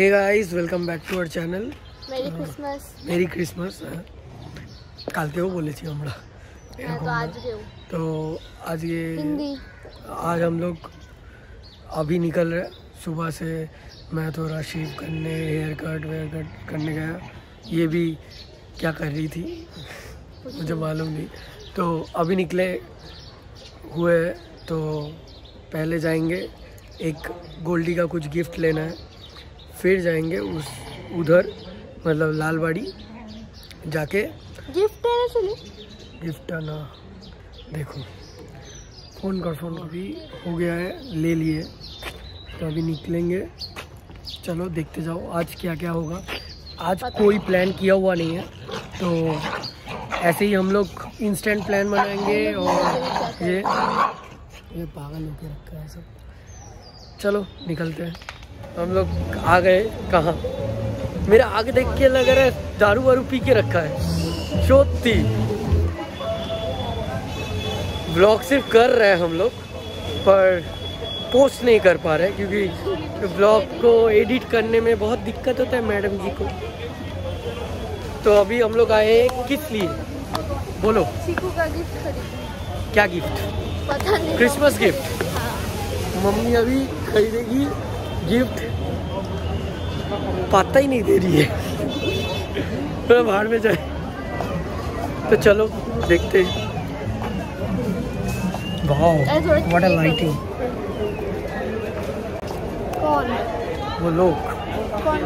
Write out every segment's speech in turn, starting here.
Hey guys, welcome back to our channel. Merry Christmas कालते हो बोले थी हमरा तो आज आज हम लोग अभी निकल रहे। सुबह से मैं थोड़ा शेव करने, हेयर कट करने गया। ये भी क्या कर रही थी मुझे मालूम नहीं। तो अभी निकले हुए, तो पहले जाएंगे एक गोल्डी का कुछ गिफ्ट लेना है, फिर जाएंगे उधर मतलब लालबाड़ी जाके गिफ्ट आना। देखो फ़ोन भी हो गया है, ले लिए। तो अभी निकलेंगे, चलो देखते जाओ आज क्या क्या होगा। आज कोई प्लान किया हुआ नहीं है, तो ऐसे ही हम लोग इंस्टेंट प्लान बनाएंगे। और ये पागल होके रखा है सब। चलो निकलते हैं। तो हम लोग आ गए कहाँ, मेरा आगे देख के लग रहा है दारू वारू पी के रखा है। शोती ब्लॉग सिर्फ कर रहे हैं हम लोग, पर पोस्ट नहीं कर पा रहे क्योंकि ब्लॉग को एडिट करने में बहुत दिक्कत होता है मैडम जी को। तो अभी हम लोग आए किस लिए बोलो? चीकू का गिफ्ट खरीदने। क्या गिफ्ट? पता नहीं, क्रिसमस गिफ्ट। मम्मी अभी खरीदेगी गिफ्ट, पता ही नहीं दे रही है। तो बाहर में जाए, तो चलो देखते हैं। Wow what a lighting. कौन वो लोग कौन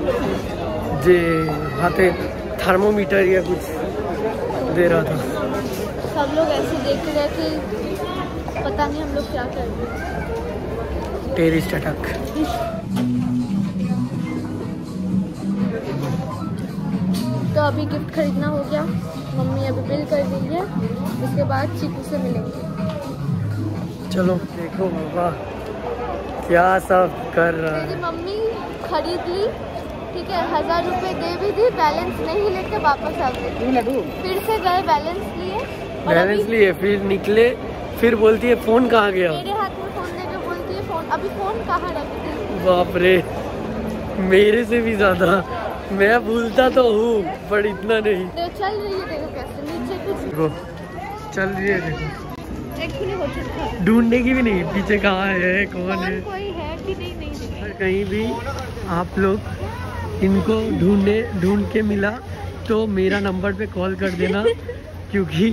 जे हाथे थर्मोमीटर या कुछ दे रहा था। सब लोग ऐसे देख रहे थे, पता नहीं हम लोग क्या कर रहे हैं। Terrorist attack. तो अभी गिफ्ट खरीदना हो गया, मम्मी अभी बिल कर देंगे, उसके बाद चीकू से मिलेंगे। चलो देखो बाबा क्या सब कर रहा है। मेरी मम्मी खरीद ली, ठीक है, 1000 रुपये दे भी दी, बैलेंस नहीं लेके वापस आ गए। फिर से गए, बैलेंस लिए, फिर निकले, फिर बोलती है फोन कहाँ गया। मेरे हाथ में फोन देके बोलती है फोन, अभी फोन कहाँ रख दी। बाप रे, मेरे से भी ज्यादा। मैं भूलता तो हूँ पर इतना नहीं। चल रही है, देखो कैसे नीचे कुछ चल रही है, देखो ढूंढने की भी नहीं, पीछे कहाँ है, कौन है, कोई है कि नहीं। कहीं भी आप लोग इनको ढूंढ के मिला तो मेरा नंबर पे कॉल कर देना, क्योंकि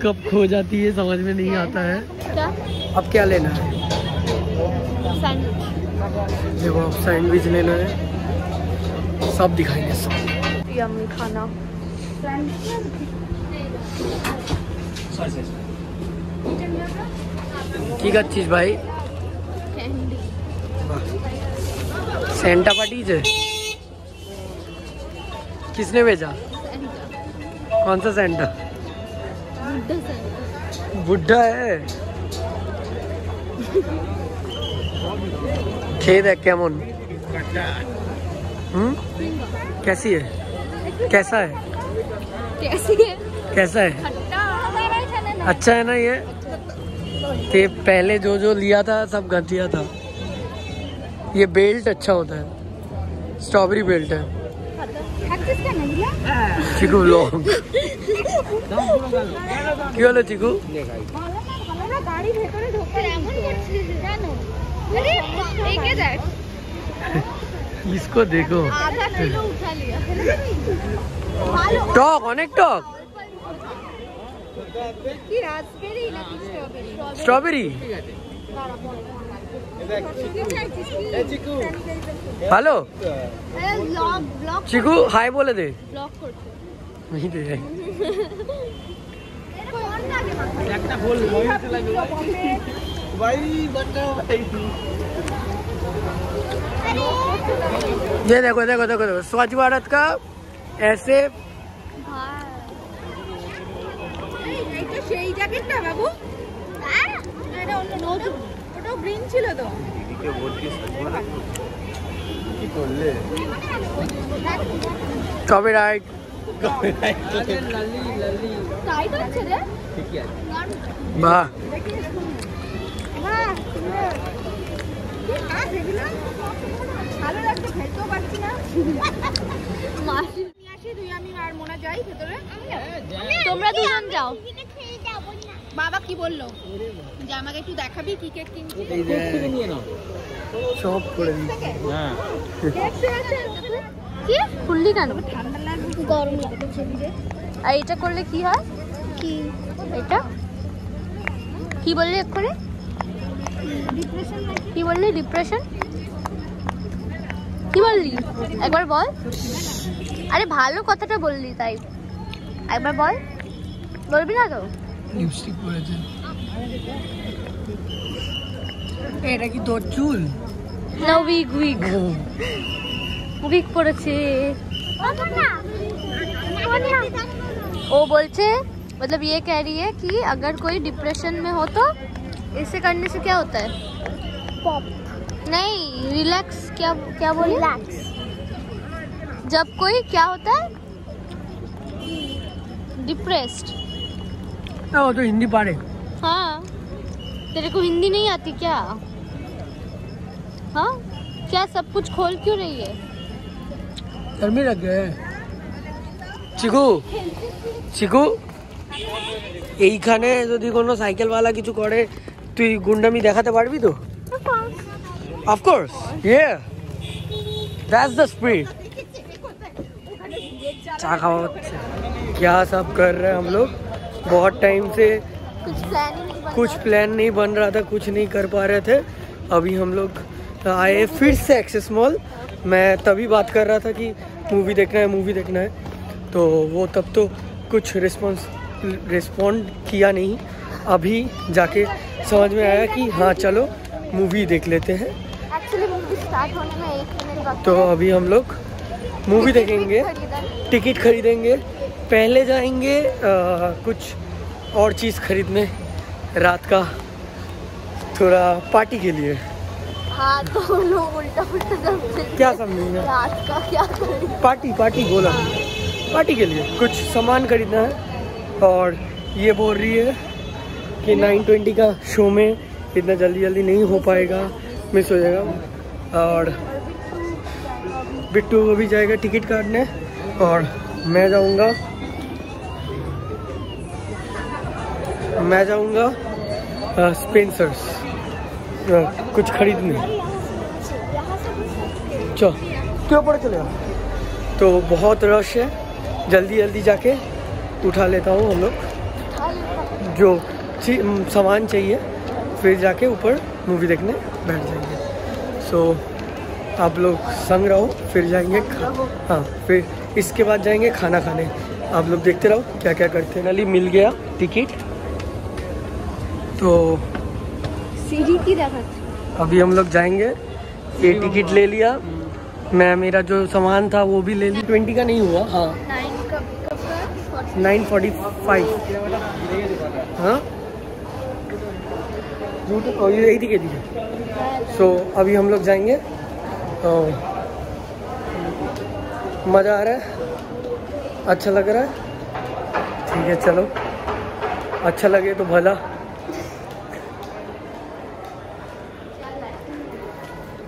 कब खो जाती है समझ में नहीं आता है। क्या? अब क्या लेना है? सैंडविच। देखो अब सैंडविच लेना है, सब दिखाएंगे सब। यम्मी खाना। ठीक है चीज भाई। कैंडी। सेंटा पार्टीज है। किसने भेजा? कौन सा सेंटा? बुढ़ा है। खेद है केमन। कैसी है? कैसा है? कैसा है? अच्छा है ना ये? ते पहले जो लिया था सब घटिया था। ये बेल्ट अच्छा होता है, स्ट्रॉबेरी बेल्ट है। चिकू व्लॉग কি হলো চিকু? इसको देखो, टक অনেক টক। स्ट्रॉबेरी ভালো। চিকু হাই বলে দে। नहीं दे ये देखो देखो देखो देखो स्वच्छ भारत का ऐसे। সেই জ্যাকেটটা বাবু, ওটা গ্রিন ছিল তো। কপিরাইট। বাহ ভালো লাগছে, খেলতেও পারছি। মাসি তোমরা দুজন যাও। বাবা কি বললো যে আমাকে একটু দেখাবি কি কেক কিনছি? সব করে দিচ্ছি। কি খুললি কেন? ঠান্ডা লাগবে, গরম লাগছে। আর এটা করলে কি হয়? কি এটা কি বললি এক্ষুনি? ডিপ্রেশন কি বললি? ডিপ্রেশন কি বললি? একবার বল। আরে ভালো কথাটা বললি তাই একবার বল। বলবি না তো? লিপস্টিক পরেছে। এটা কি তোর চুল? না উইগ উইগ উইগ পড়েছে। वो बोलते मतलब ये कह रही है कि अगर कोई डिप्रेशन में हो तो इसे करने से क्या होता है? पॉप नहीं रिलैक्स। क्या क्या बोले? रिलैक्स। जब कोई क्या होता है? डिप्रेस्ड। वो तो हिंदी पढ़े। हाँ तेरे को हिंदी नहीं आती क्या? हाँ क्या सब कुछ खोल क्यों रही है? गर्मी लग गए। চিকু চিকু এইখানে যদি কোনো সাইকেলওয়ালা কিছু করে তুই গুন্ডামি দেখাতে পারবি তো? অফকোর্স ইয়ে দ্যাটস দ্য স্পিরিট। चा खावा হচ্ছে। क्या सब कर रहे हैं हम लोग? बहुत टाइम से कुछ प्लान नहीं बन रहा था, कुछ नहीं कर पा रहे थे। अभी हम लोग आए फिर से एक्सेस मॉल। मैं तभी बात कर रहा था कि मूवी देखना है, मूवी देखना है, तो वो तब तो कुछ रिस्पॉन्ड किया नहीं। अभी जाके समझ में आया कि हाँ चलो मूवी देख लेते हैं। एक्चुअली मूवी स्टार्ट होने में 1 मिनट बाकी। तो अभी हम लोग मूवी देखेंगे, टिकट खरीदेंगे, पहले जाएंगे कुछ और चीज़ खरीदने रात का थोड़ा पार्टी के लिए। हाँ तो लोग उल्टा उल्टा समझे। क्या समझेंगे? रात का क्या करेंगे? पार्टी पार्टी बोला, पार्टी के लिए कुछ सामान खरीदना है। और ये बोल रही है कि 9:20 का शो में इतना जल्दी जल्दी नहीं हो पाएगा, मिस हो जाएगा। और बिट्टू भी जाएगा टिकट काटने और मैं जाऊंगा स्पेंसर्स कुछ खरीदने। चलो क्यों पड़े चलेगा। तो बहुत रश है, जल्दी जल्दी जाके उठा लेता हूँ हम लोग जो सामान चाहिए, फिर जाके ऊपर मूवी देखने बैठ जाएंगे। सो आप लोग संग रहो, फिर जाएंगे हाँ फिर इसके बाद जाएंगे खाना खाने। आप लोग देखते रहो क्या क्या करते हैं। नली मिल गया टिकट, तो सीढ़ी की रखा। अभी हम लोग जाएंगे। ये टिकट ले लिया मैं, मेरा जो सामान था वो भी ले लिया। 20 का नहीं हुआ। हाँ 9:45। हाँ यही थी के। सो अभी हम लोग जाएंगे। मज़ा आ रहा है, अच्छा लग रहा है। ठीक है चलो, अच्छा लगे तो भला।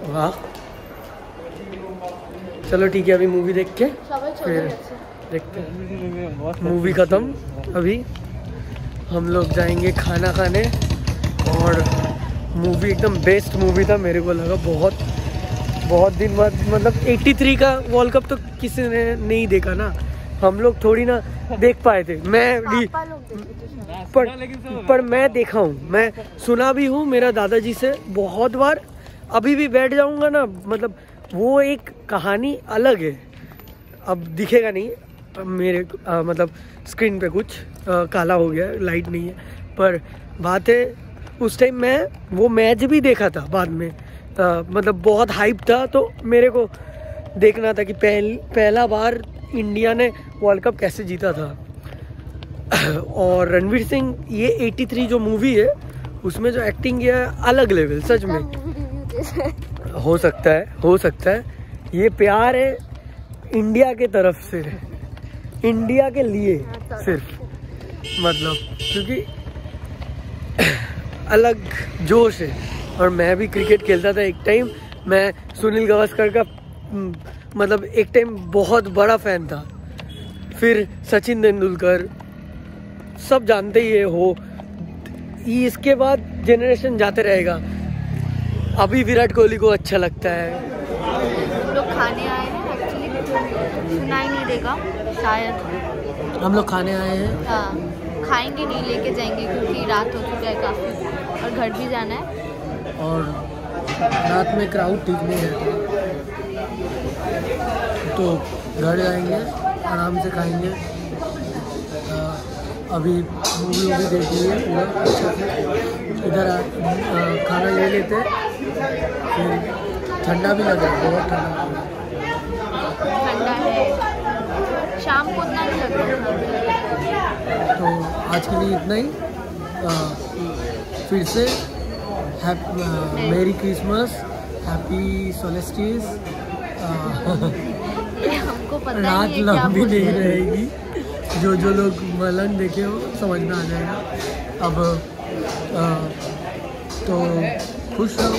वाह चलो ठीक है, अभी मूवी देख के फिर देखते हैं। मूवी ख़त्म, अभी हम लोग जाएंगे खाना खाने। और मूवी एकदम बेस्ट मूवी था, मेरे को लगा बहुत दिन बाद। मतलब 83 का वर्ल्ड कप तो किसी ने नहीं देखा ना, हम लोग थोड़ी ना देख पाए थे। पर मैं देखा हूँ, मैं सुना भी हूँ मेरा दादाजी से बहुत बार। अभी भी बैठ जाऊँगा ना, मतलब वो एक कहानी अलग है। अब दिखेगा नहीं मेरे मतलब स्क्रीन पे कुछ काला हो गया, लाइट नहीं है। पर बात है उस टाइम मैं वो मैच भी देखा था बाद में, मतलब बहुत हाइप था। तो मेरे को देखना था कि पहला बार इंडिया ने वर्ल्ड कप कैसे जीता था। और रणवीर सिंह ये 83 जो मूवी है उसमें जो एक्टिंग किया है अलग लेवल, सच में। हो सकता है ये प्यार है इंडिया के तरफ से, इंडिया के लिए सिर्फ, मतलब क्योंकि अलग जोश है। और मैं भी क्रिकेट खेलता था एक टाइम, मैं सुनील गावस्कर का मतलब एक टाइम बहुत बड़ा फैन था। फिर सचिन तेंदुलकर, सब जानते ही हो। इसके बाद जनरेशन जाते रहेगा। अभी विराट कोहली को अच्छा लगता है। हम लोग खाने आए हैं, एक्चुअली सुनाई नहीं देगा शायद। हम लोग खाने आए हैं। हाँ, खाएंगे नहीं, लेके जाएंगे क्योंकि रात हो चुका है काफ़ी और घर भी जाना है। और रात में क्राउड ठीक नहीं रहता, तो घर जाएंगे, आराम से खाएंगे। अभी मूवी देख ली है पूरा अच्छा से। इधर खाना ले लेते हैं, फिर ठंडा भी लग रहा है, बहुत ठंडा है, शाम को उतना नहीं लग रहा। तो आज के लिए इतना ही। फिर से मेरी क्रिसमस, हैप्पी सोल्स्टिस। हमको पता रात नहीं है लंबी क्या नहीं रहेगी। जो लोग मलन देखे हो समझ में आ जाएगा। अब तो खुश रहो,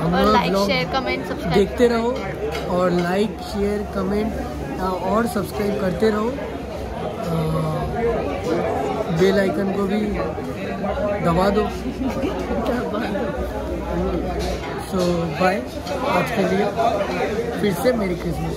और लाइक शेयर कमेंट सब्सक्राइब देखते रहो, और लाइक शेयर कमेंट और सब्सक्राइब करते रहो। बेल आइकन को भी दबा दो। सो बाय, आज के लिए फिर से मेरी क्रिसमस।